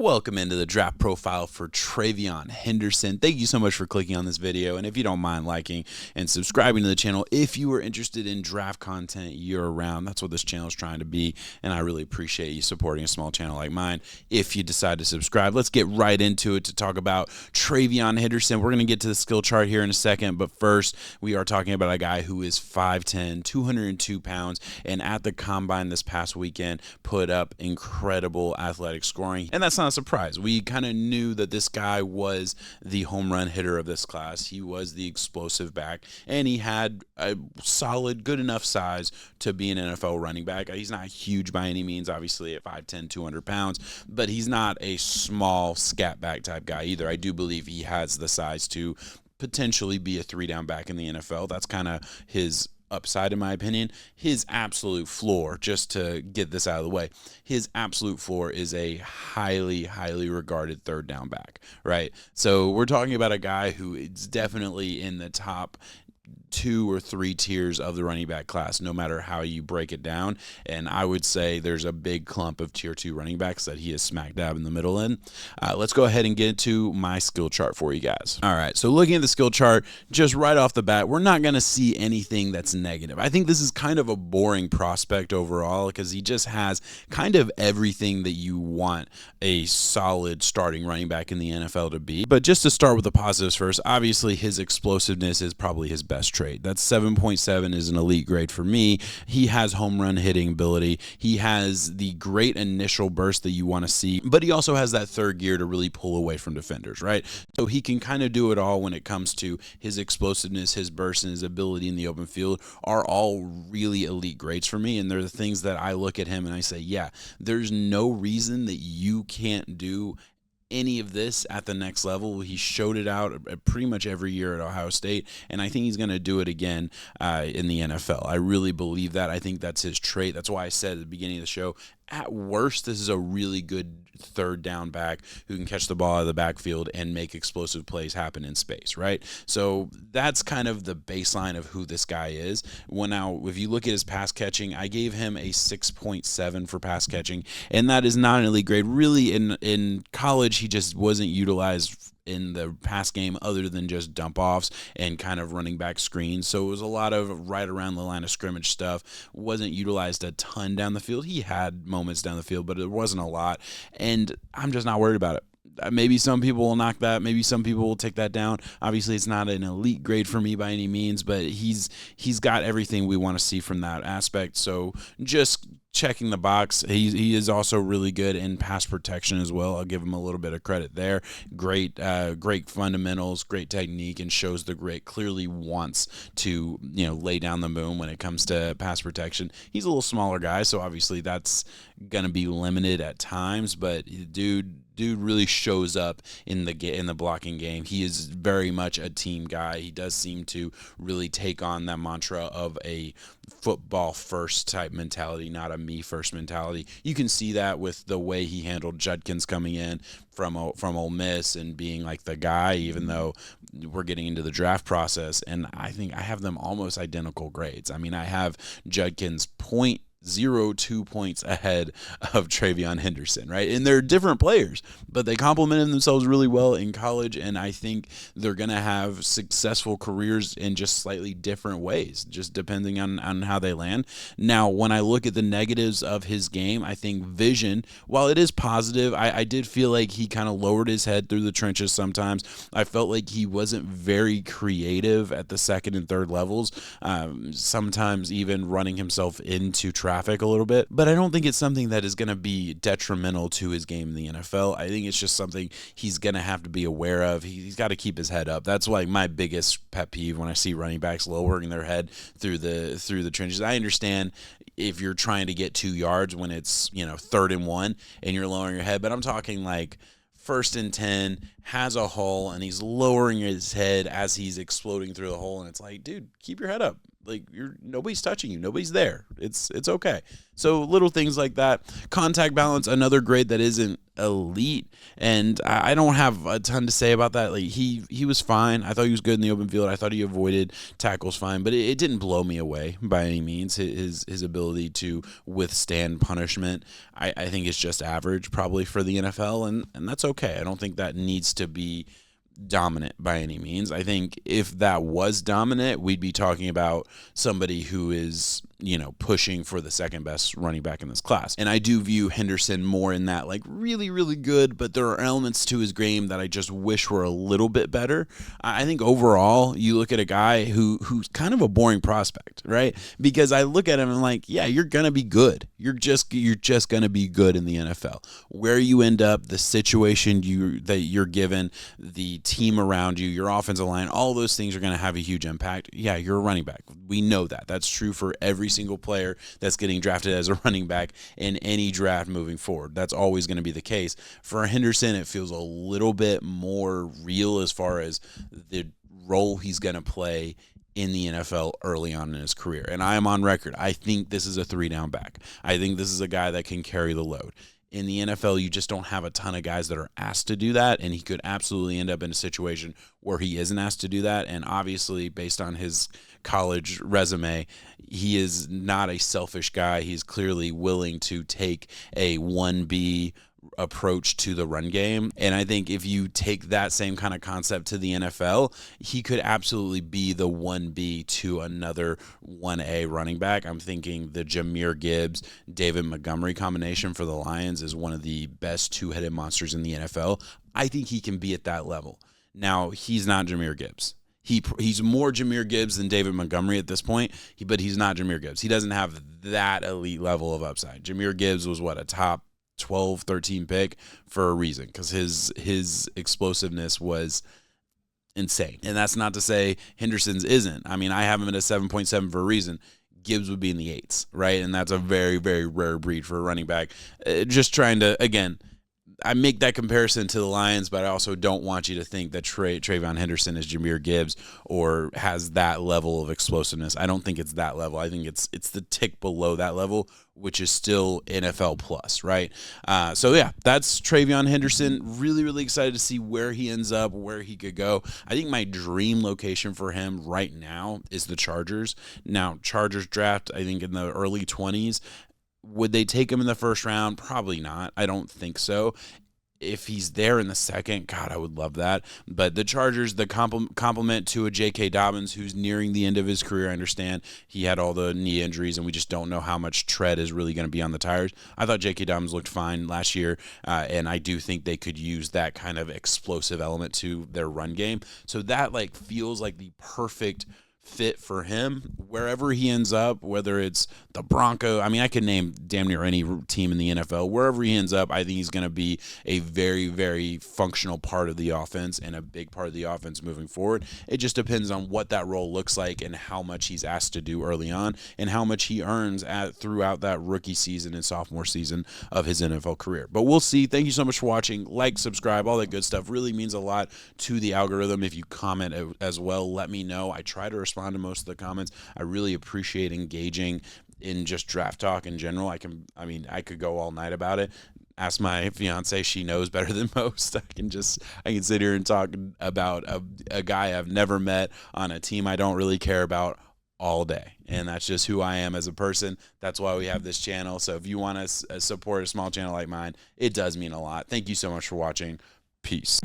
Welcome into the draft profile for TreVeyon Henderson. Thank you so much for clicking on this video, and if you don't mind liking and subscribing to the channel, if you are interested in draft content year-round, that's what this channel is trying to be, and I really appreciate you supporting a small channel like mine. If you decide to subscribe, let's get right into it to talk about TreVeyon Henderson. We're going to get to the skill chart here in a second, but first, we are talking about a guy who is 5'10", 202 pounds, and at the combine this past weekend, put up incredible athletic scoring, and that's not a surprise. We kind of knew that this guy was the home run hitter of this class. He was the explosive back, and he had a solid, good enough size to be an NFL running back. He's not huge by any means, obviously at 5'10", 200 pounds, but he's not a small scat back type guy either. I do believe he has the size to potentially be a three-down back in the NFL. That's kind of his upside, in my opinion. His absolute floor, just to get this out of the way, his absolute floor is a highly regarded third down back, right? So we're talking about a guy who is definitely in the top 2 or 3 tiers of the running back class, no matter how you break it down. And I would say there's a big clump of tier 2 running backs that he is smack dab in the middle in. Let's go ahead and get into my skill chart for you guys. All right, so looking at the skill chart, just right off the bat, we're not going to see anything that's negative. I think this is kind of a boring prospect overall because he just has kind of everything that you want a solid starting running back in the NFL to be. But just to start with the positives first, obviously his explosiveness is probably his best trait. That's 7.7 is an elite grade for me. He has home run hitting ability. He has the great initial burst that you want to see, but he also has that third gear to really pull away from defenders, right? So he can kind of do it all when it comes to his explosiveness, his burst, and his ability in the open field are all really elite grades for me. And they're the things that I look at him and I say, yeah, there's no reason that you can't do any of this at the next level. He showed it out pretty much every year at Ohio State, and I think he's going to do it again in the NFL. I really believe that. I think that's his trait. That's why I said at the beginning of the show, at worst, this is a really good third down back who can catch the ball out of the backfield and make explosive plays happen in space, right? So that's kind of the baseline of who this guy is. Well, now, if you look at his pass catching, I gave him a 6.7 for pass catching, and that is not an elite grade. Really, in college, he just wasn't utilized in the pass game other than just dump offs and kind of running back screens. So it was a lot of right around the line of scrimmage stuff. Wasn't utilized a ton down the field. He had moments down the field, but it wasn't a lot. And I'm just not worried about it. Maybe some people will knock that. Maybe some people will take that down. Obviously, it's not an elite grade for me by any means, but he's got everything we want to see from that aspect. So just checking the box. He is also really good in pass protection as well. I'll give him a little bit of credit there. Great fundamentals, great technique, and shows the grit. Clearly wants to lay down the boom when it comes to pass protection. He's a little smaller guy, so obviously that's gonna be limited at times. But dude really shows up in the blocking game. He is very much a team guy. He does seem to really take on that mantra of a football first type mentality, not a me first mentality. You can see that with the way he handled Judkins coming in from Ole Miss and being like the guy, even though we're getting into the draft process. And I think I have them almost identical grades. I mean, I have Judkins 0.02 points ahead of TreVeyon Henderson, right? And they're different players, but they complemented themselves really well in college, and I think they're going to have successful careers in just slightly different ways, just depending on how they land. Now, when I look at the negatives of his game, I think vision, while it is positive, I did feel like he kind of lowered his head through the trenches sometimes. I felt like he wasn't very creative at the second and third levels, sometimes even running himself into traffic a little bit, but I don't think it's something that is going to be detrimental to his game in the NFL. I think it's just something he's going to have to be aware of. He's got to keep his head up. That's like my biggest pet peeve when I see running backs lowering their head through the trenches. I understand if you're trying to get 2 yards when it's 3rd and 1 and you're lowering your head, but I'm talking like 1st and 10, has a hole, and he's lowering his head as he's exploding through the hole, and it's like, dude, keep your head up. like nobody's touching you, nobody's there. It's okay. So little things like that. Contact balance, another grade that isn't elite, and I don't have a ton to say about that. Like he was fine. I thought he was good in the open field. I thought he avoided tackles fine, but it didn't blow me away by any means. His ability to withstand punishment, I think is just average probably for the NFL, and that's okay. I don't think that needs to be dominant by any means. I think if that was dominant, we'd be talking about somebody who is, pushing for the second best running back in this class. And I do view Henderson more in that, like, really, really good, but there are elements to his game that I just wish were a little bit better. I think overall, you look at a guy who's kind of a boring prospect, right? Because I look at him and I'm like, yeah, you're going to be good. You're just going to be good in the NFL. Where you end up, the situation that you're given, the team around you, your offensive line, all those things are going to have a huge impact. Yeah, you're a running back. We know that. That's true for every single player that's getting drafted as a running back in any draft moving forward. That's always going to be the case. For Henderson, it feels a little bit more real as far as the role he's going to play in the NFL early on in his career. And I am on record. I think this is a 3-down back. I think this is a guy that can carry the load. In the NFL, you just don't have a ton of guys that are asked to do that, and he could absolutely end up in a situation where he isn't asked to do that. And obviously, based on his college resume, he is not a selfish guy. He's clearly willing to take a 1B approach to the run game. And I think if you take that same kind of concept to the NFL, he could absolutely be the 1B to another 1A running back. I'm thinking the Jahmyr Gibbs, David Montgomery combination for the Lions is one of the best two-headed monsters in the NFL. I think he can be at that level. Now, he's not Jahmyr Gibbs. He's more Jahmyr Gibbs than David Montgomery at this point, but he's not Jahmyr Gibbs. He doesn't have that elite level of upside. Jahmyr Gibbs was a top 12, 13 pick for a reason, because his explosiveness was insane. And that's not to say Henderson's isn't. I mean, I have him at a 7.7 for a reason. Gibbs would be in the 8s, right? And that's a very, very rare breed for a running back. Just trying to, again, I make that comparison to the Lions, but I also don't want you to think that TreVeyon Henderson is Jahmyr Gibbs or has that level of explosiveness. I don't think it's that level. I think it's the tick below that level, which is still NFL plus, right? So yeah, that's TreVeyon Henderson. Really, really excited to see where he ends up, where he could go. I think my dream location for him right now is the Chargers. Now, Chargers draft, I think in the early 20s. Would they take him in the first round? Probably not. I don't think so. If he's there in the second, God, I would love that. But the Chargers, the compliment to a J.K. Dobbins, who's nearing the end of his career. I understand he had all the knee injuries, and we just don't know how much tread is really going to be on the tires. I thought J.K. Dobbins looked fine last year, and I do think they could use that kind of explosive element to their run game. So that feels like the perfect fit for him wherever he ends up, whether it's the Broncos. I mean, I could name damn near any team in the NFL. Wherever he ends up, I think he's going to be a very, very functional part of the offense and a big part of the offense moving forward. It just depends on what that role looks like and how much he's asked to do early on and how much he earns throughout that rookie season and sophomore season of his NFL career. But we'll see. Thank you so much for watching. Like, subscribe, all that good stuff really means a lot to the algorithm. If you comment as well, let me know. I try to respond to most of the comments. I really appreciate engaging in just draft talk in general. I could go all night about it. Ask my fiance, she knows better than most. I can sit here and talk about a guy I've never met on a team I don't really care about all day. And that's just who I am as a person. That's why we have this channel. So if you want to support a small channel like mine, it does mean a lot. Thank you so much for watching. Peace.